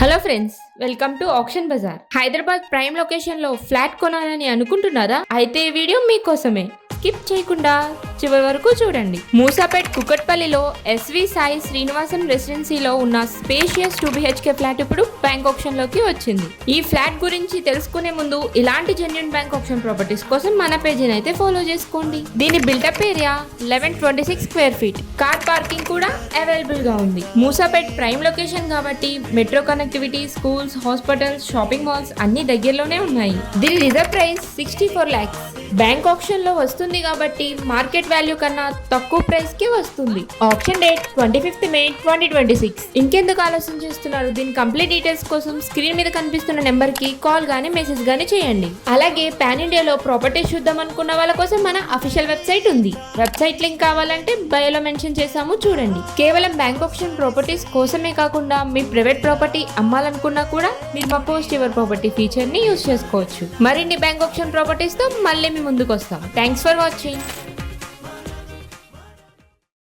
Hello friends, welcome to auction bazaar. Hyderabad prime location లో flat కొనాలని అనుకుంటున్నారా? అయితే ఈ వీడియో మీకోసమే. స్కిప్ చేయకుండా చివరి వరకు చూడండి. మూసాపేట్ కుకట్పల్లిలో ఎస్వి సాయి శ్రీనివాసన్ రెసిడెన్సీలో ఉన్న స్పేషియస్ 2 BHK ఫ్లాట్ ఇప్పుడు బ్యాంక్ ఆప్షన్ లోకి వచ్చింది. ఈ ఫ్లాట్ గురించి తెలుసుకునే ముందు ఇలాంటి జెన్యూన్ బ్యాంక్ ఆప్షన్ ప్రాపర్టీస్ కోసం మన పేజీని అయితే ఫాలో చేసుకోండి. దీని buildup area 1126 square feet. Car parking కూడా అవైలబుల్ గా ఉంది. మూసాపేట్ ప్రైమ్ లొకేషన్ కాబట్టి metro connectivity, schools, hospitals, shopping malls అన్ని దగ్గరలోనే ఉన్నాయి. దీని reserve price 64 lakhs. Bank option లో వస్తుంది కాబట్టి మార్కెట్ వాల్యూ కన్నా తక్కువ ప్రైస్ కి వస్తుంది. Option date 25th May 2026. ఇంకెందుకు ఆలోచన చేస్తున్నారు? దీని కంప్లీట్ డీటెయిల్స్ కోసం స్క్రీన్ మీద కనిపిస్తున్న నెంబర్ కి కాల్ గానీ మెసేజ్ గానీ చేయండి. అలాగే పాన్ ఇండియాలో ప్రాపర్టీస్ చూద్దాం అనుకున్న వాళ్ళ కోసం మన అఫీషియల్ వెబ్సైట్ ఉంది. వెబ్సైట్ లింక్ కావాలంటే బయోలో మెన్షన్ చేసాము, చూడండి. కేవలం బ్యాంక్ ఆప్షన్ ప్రాపర్టీస్ కోసమే కాకుండా మీ ప్రైవేట్ ప్రాపర్టీ అమ్మాలనుకున్నా కూడా మీరు మా పోస్ట్ యువర్ ప్రాపర్టీ ఫీచర్ ని యూజ్ చేసుకోవచ్చు. మరిన్ని బ్యాంక్ ఆప్షన్ ప్రాపర్టీస్ తో మళ్ళీ మీ ముందుకు వస్తాం. Thanks for watching.